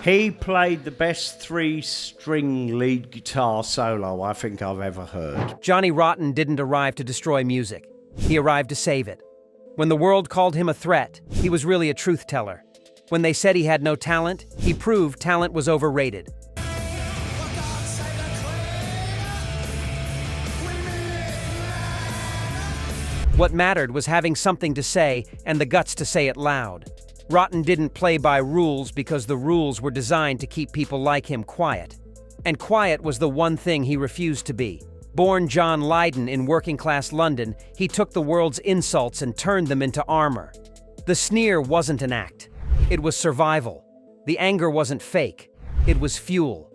He played the best three-string lead guitar solo I think I've ever heard. Johnny Rotten didn't arrive to destroy music. He arrived to save it. When the world called him a threat, he was really a truth teller. When they said he had no talent, he proved talent was overrated. What mattered was having something to say and the guts to say it loud. Rotten didn't play by rules because the rules were designed to keep people like him quiet. And quiet was the one thing he refused to be. Born John Lydon in working-class London, he took the world's insults and turned them into armor. The sneer wasn't an act. It was survival. The anger wasn't fake. It was fuel.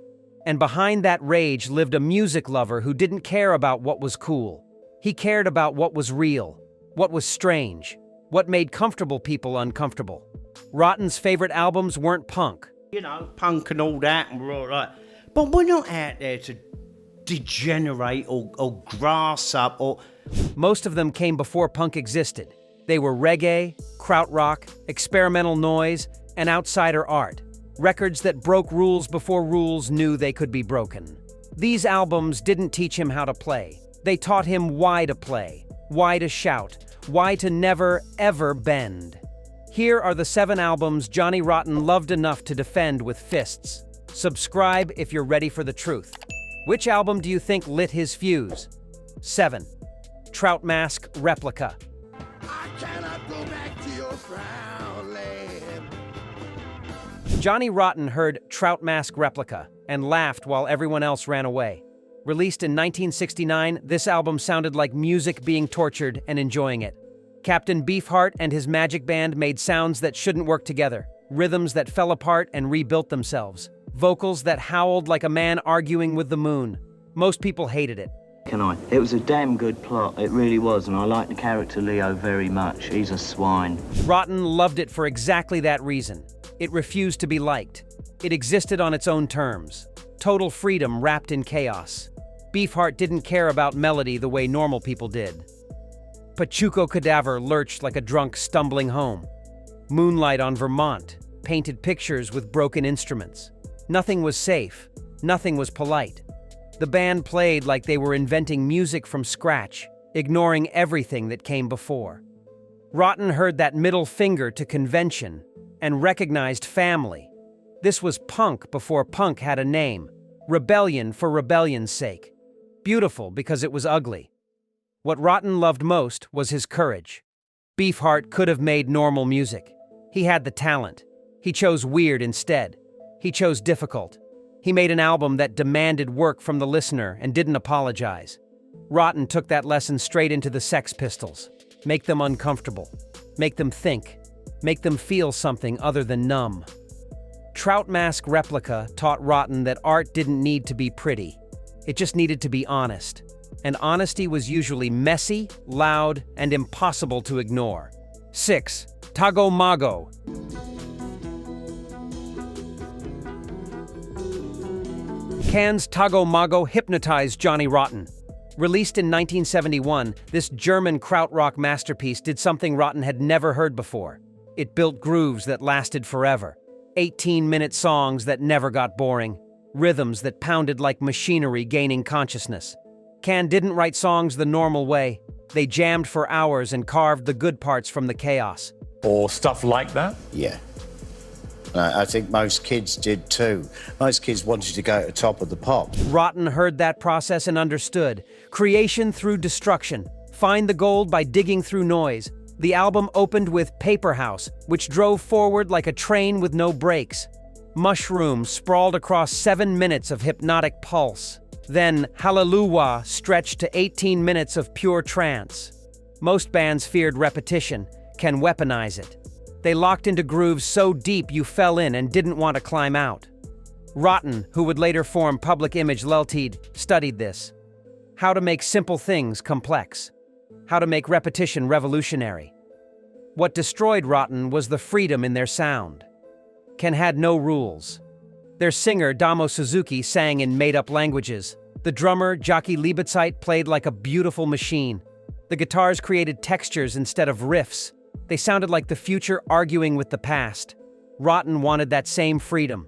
And behind that rage lived a music lover who didn't care about what was cool. He cared about what was real, what was strange, what made comfortable people uncomfortable. Rotten's favorite albums weren't punk. You know, punk and all that, and we're all right. But we're not out there to degenerate or grass up or... Most of them came before punk existed. They were reggae, krautrock, experimental noise, and outsider art. Records that broke rules before rules knew they could be broken. These albums didn't teach him how to play. They taught him why to play, why to shout, why to never, ever bend. Here are the 7 albums Johnny Rotten loved enough to defend with fists. Subscribe if you're ready for the truth. Which album do you think lit his fuse? 7. Trout Mask Replica. I cannot go back to your proud land. Johnny Rotten heard Trout Mask Replica and laughed while everyone else ran away. Released in 1969, this album sounded like music being tortured and enjoying it. Captain Beefheart and his magic band made sounds that shouldn't work together, rhythms that fell apart and rebuilt themselves, vocals that howled like a man arguing with the moon. Most people hated it. It was a damn good plot, it really was, and I like the character Leo very much. He's a swine. Rotten loved it for exactly that reason. It refused to be liked. It existed on its own terms. Total freedom wrapped in chaos. Beefheart didn't care about melody the way normal people did. Pachuco Cadaver lurched like a drunk stumbling home. Moonlight on Vermont painted pictures with broken instruments. Nothing was safe. Nothing was polite. The band played like they were inventing music from scratch, ignoring everything that came before. Rotten heard that middle finger to convention and recognized family. This was punk before punk had a name. Rebellion for rebellion's sake. Beautiful because it was ugly. What Rotten loved most was his courage. Beefheart could have made normal music. He had the talent. He chose weird instead. He chose difficult. He made an album that demanded work from the listener and didn't apologize. Rotten took that lesson straight into the Sex Pistols. Make them uncomfortable. Make them think. Make them feel something other than numb. Trout Mask Replica taught Rotten that art didn't need to be pretty. It just needed to be honest. And honesty was usually messy, loud, and impossible to ignore. 6. Tago Mago. Cannes' Tago Mago hypnotized Johnny Rotten. Released in 1971, this German krautrock masterpiece did something Rotten had never heard before. It built grooves that lasted forever. 18-minute songs that never got boring. Rhythms that pounded like machinery gaining consciousness. Cannes didn't write songs the normal way. They jammed for hours and carved the good parts from the chaos. Or stuff like that? Yeah. I think most kids did too. Most kids wanted to go to the top of the pops. Rotten heard that process and understood. Creation through destruction. Find the gold by digging through noise. The album opened with Paper House, which drove forward like a train with no brakes. Mushroom sprawled across 7 minutes of hypnotic pulse. Then Hallelujah stretched to 18 minutes of pure trance. Most bands feared repetition, can weaponize it. They locked into grooves so deep you fell in and didn't want to climb out. Rotten, who would later form Public Image Ltd., studied this. How to make simple things complex. How to make repetition revolutionary. What destroyed Rotten was the freedom in their sound. Ken had no rules. Their singer, Damo Suzuki, sang in made-up languages. The drummer, Jockey Liebetzeit, played like a beautiful machine. The guitars created textures instead of riffs. They sounded like the future arguing with the past. Rotten wanted that same freedom.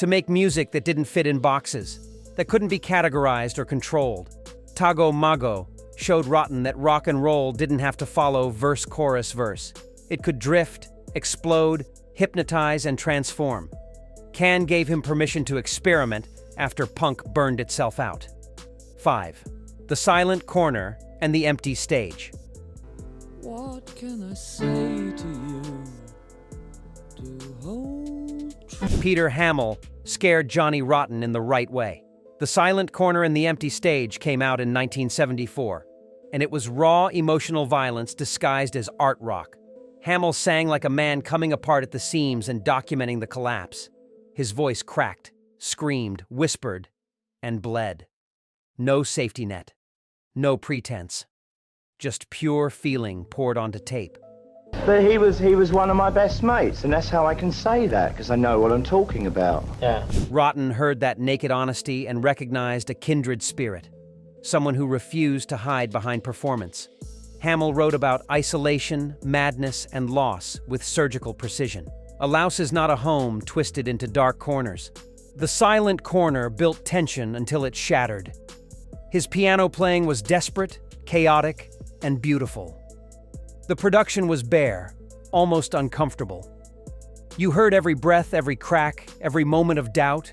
to make music that didn't fit in boxes, that couldn't be categorized or controlled. Tago Mago showed Rotten that rock and roll didn't have to follow verse, chorus, verse. It could drift, explode, hypnotize, and transform. Can gave him permission to experiment after punk burned itself out. 5. The silent corner and the empty stage. What can I say to you to hold true? Peter Hamill scared Johnny Rotten in the right way. The Silent Corner and the Empty Stage came out in 1974, and it was raw emotional violence disguised as art rock. Hamill sang like a man coming apart at the seams and documenting the collapse. His voice cracked, screamed, whispered, and bled. No safety net. No pretense. Just pure feeling poured onto tape. But he was one of my best mates, and that's how I can say that, because I know what I'm talking about. Yeah. Rotten heard that naked honesty and recognized a kindred spirit, someone who refused to hide behind performance. Hamill wrote about isolation, madness, and loss with surgical precision. A louse is not a home twisted into dark corners. The silent corner built tension until it shattered. His piano playing was desperate, chaotic, and beautiful. The production was bare, almost uncomfortable. You heard every breath, every crack, every moment of doubt.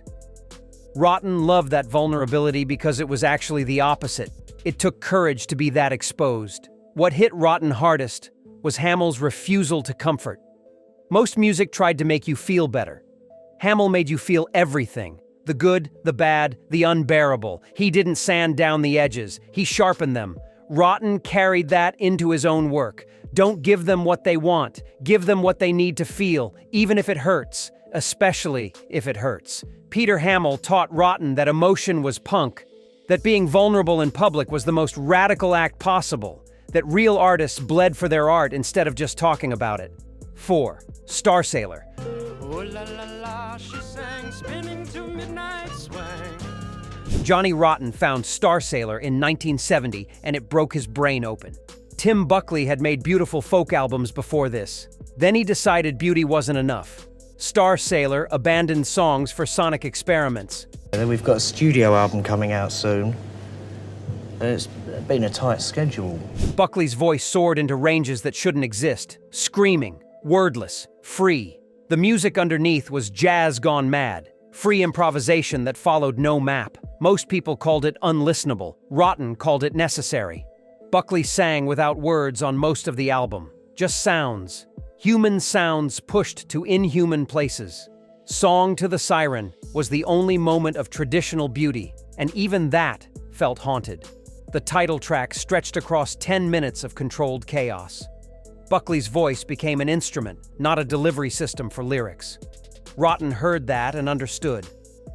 Rotten loved that vulnerability because it was actually the opposite. It took courage to be that exposed. What hit Rotten hardest was Hamill's refusal to comfort. Most music tried to make you feel better. Hamill made you feel everything. The good, the bad, the unbearable. He didn't sand down the edges. He sharpened them. Rotten carried that into his own work. Don't give them what they want. Give them what they need to feel, even if it hurts, especially if it hurts. Peter Hamill taught Rotten that emotion was punk, that being vulnerable in public was the most radical act possible, that real artists bled for their art instead of just talking about it. 4. Star Sailor. Oh la la la, she sang, spinning to midnight swang. Johnny Rotten found Star Sailor in 1970, and it broke his brain open. Tim Buckley had made beautiful folk albums before this. Then he decided beauty wasn't enough. Star Sailor abandoned songs for sonic experiments. And then we've got a studio album coming out soon. It's been a tight schedule. Buckley's voice soared into ranges that shouldn't exist. Screaming, wordless, free. The music underneath was jazz gone mad. Free improvisation that followed no map. Most people called it unlistenable. Rotten called it necessary. Buckley sang without words on most of the album. Just sounds. Human sounds pushed to inhuman places. Song to the Siren was the only moment of traditional beauty, and even that felt haunted. The title track stretched across 10 minutes of controlled chaos. Buckley's voice became an instrument, not a delivery system for lyrics. Rotten heard that and understood.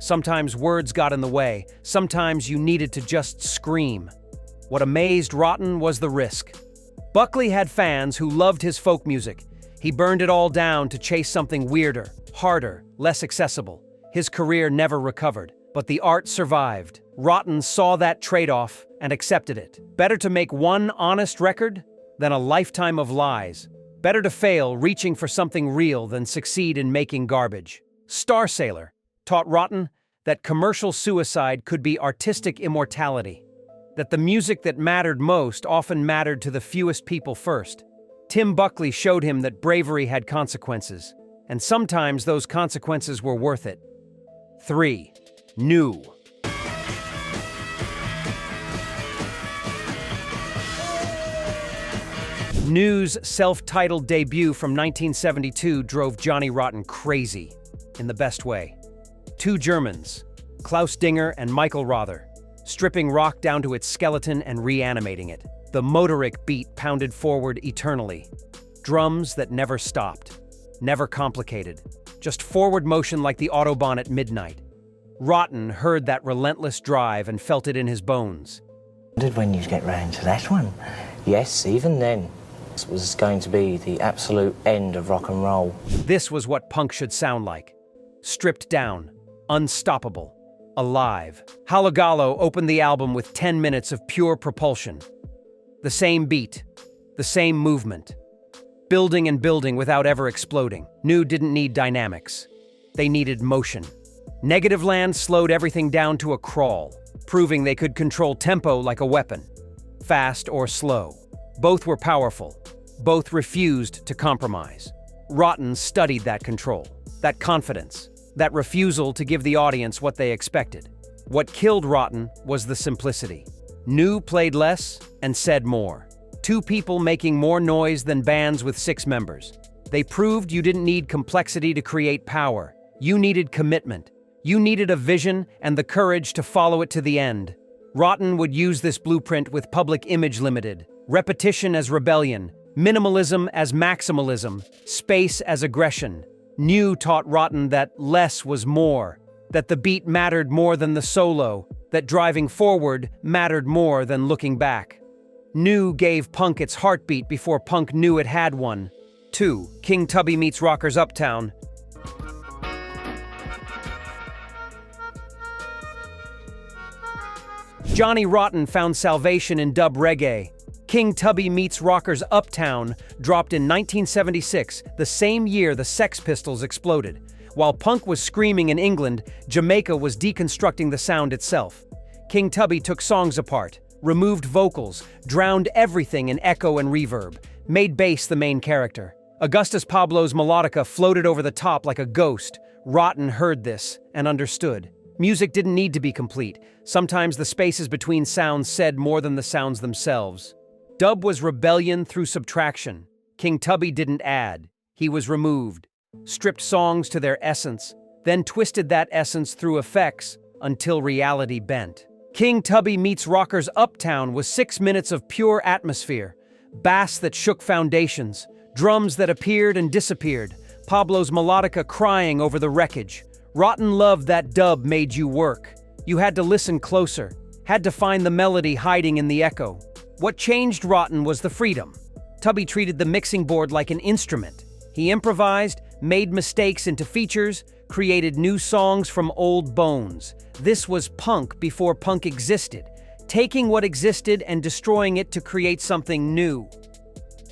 Sometimes words got in the way. Sometimes you needed to just scream. What amazed Rotten was the risk. Buckley had fans who loved his folk music. He burned it all down to chase something weirder, harder, less accessible. His career never recovered, but the art survived. Rotten saw that trade-off and accepted it. Better to make one honest record than a lifetime of lies. Better to fail reaching for something real than succeed in making garbage. Star Sailor taught Rotten that commercial suicide could be artistic immortality, that the music that mattered most often mattered to the fewest people first. Tim Buckley showed him that bravery had consequences, and sometimes those consequences were worth it. 3. New. New's self-titled debut from 1972 drove Johnny Rotten crazy, in the best way. Two Germans, Klaus Dinger and Michael Rother, stripping rock down to its skeleton and reanimating it. The motoric beat pounded forward eternally. Drums that never stopped, never complicated, just forward motion like the Autobahn at midnight. Rotten heard that relentless drive and felt it in his bones. Did when you get round to that one? Yes, even then. This was going to be the absolute end of rock and roll. This was what punk should sound like. Stripped down, unstoppable, alive. Halagallo opened the album with 10 minutes of pure propulsion. The same beat, the same movement. Building and building without ever exploding. New didn't need dynamics. They needed motion. Negativland slowed everything down to a crawl, proving they could control tempo like a weapon, fast or slow. Both were powerful. Both refused to compromise. Rotten studied that control, that confidence, that refusal to give the audience what they expected. What killed Rotten was the simplicity. New played less and said more. Two people making more noise than bands with 6 members. They proved you didn't need complexity to create power. You needed commitment. You needed a vision and the courage to follow it to the end. Rotten would use this blueprint with Public Image Limited. Repetition as rebellion, minimalism as maximalism, space as aggression. New taught Rotten that less was more, that the beat mattered more than the solo, that driving forward mattered more than looking back. New gave punk its heartbeat before punk knew it had one. 2. King Tubby meets Rockers Uptown. Johnny Rotten found salvation in dub reggae. King Tubby meets Rockers Uptown dropped in 1976, the same year the Sex Pistols exploded. While punk was screaming in England, Jamaica was deconstructing the sound itself. King Tubby took songs apart, removed vocals, drowned everything in echo and reverb, made bass the main character. Augustus Pablo's melodica floated over the top like a ghost. Rotten heard this and understood. Music didn't need to be complete. Sometimes the spaces between sounds said more than the sounds themselves. Dub was rebellion through subtraction. King Tubby didn't add. He was removed. Stripped songs to their essence, then twisted that essence through effects until reality bent. King Tubby meets Rockers Uptown was 6 minutes of pure atmosphere. Bass that shook foundations, drums that appeared and disappeared, Pablo's melodica crying over the wreckage. Rotten loved that dub made you work. You had to listen closer, had to find the melody hiding in the echo. What changed Rotten was the freedom. Tubby treated the mixing board like an instrument. He improvised, made mistakes into features, created new songs from old bones. This was punk before punk existed, taking what existed and destroying it to create something new.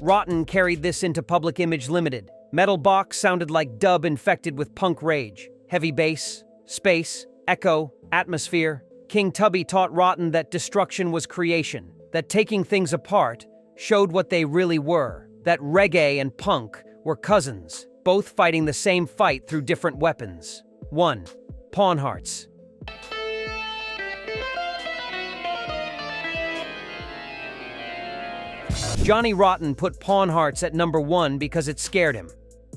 Rotten carried this into Public Image Limited. Metal Box sounded like dub infected with punk rage. Heavy bass, space, echo, atmosphere. King Tubby taught Rotten that destruction was creation, that taking things apart showed what they really were, that reggae and punk were cousins, both fighting the same fight through different weapons. 1. Pawn Hearts. Johnny Rotten put Pawn Hearts at number 1 because it scared him.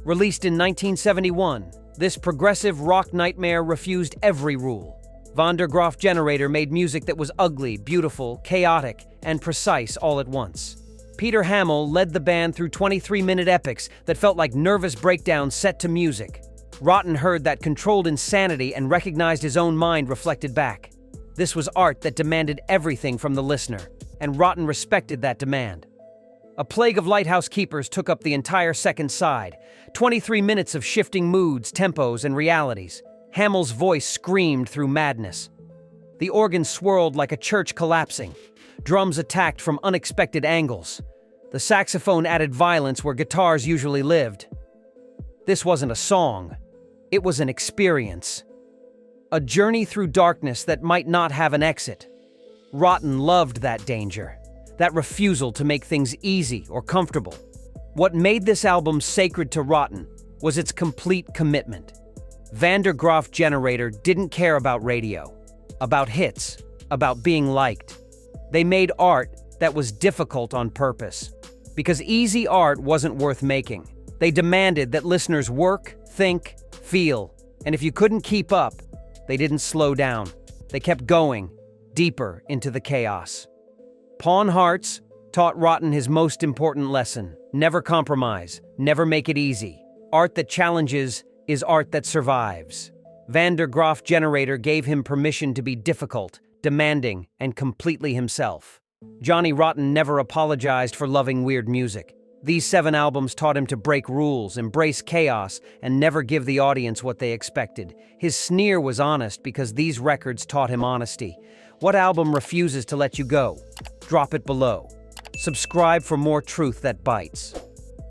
Released in 1971, this progressive rock nightmare refused every rule. Van der Graaf Generator made music that was ugly, beautiful, chaotic, and precise all at once. Peter Hamill led the band through 23-minute epics that felt like nervous breakdowns set to music. Rotten heard that controlled insanity and recognized his own mind reflected back. This was art that demanded everything from the listener, and Rotten respected that demand. A plague of lighthouse keepers took up the entire second side. 23 minutes of shifting moods, tempos, and realities. Hamill's voice screamed through madness. The organ swirled like a church collapsing. Drums attacked from unexpected angles. The saxophone added violence where guitars usually lived. This wasn't a song. It was an experience. A journey through darkness that might not have an exit. Rotten loved that danger. That refusal to make things easy or comfortable. What made this album sacred to Rotten was its complete commitment. Van der Graaf Generator didn't care about radio, about hits, about being liked. They made art that was difficult on purpose. Because easy art wasn't worth making. They demanded that listeners work, think, feel. And if you couldn't keep up, they didn't slow down. They kept going, deeper into the chaos. Pawn Hearts taught Rotten his most important lesson. Never compromise, never make it easy. Art that challenges is art that survives. Van der Graaf Generator gave him permission to be difficult, demanding, and completely himself. Johnny Rotten never apologized for loving weird music. These 7 albums taught him to break rules, embrace chaos, and never give the audience what they expected. His sneer was honest because these records taught him honesty. What album refuses to let you go? Drop it below. Subscribe for more truth that bites.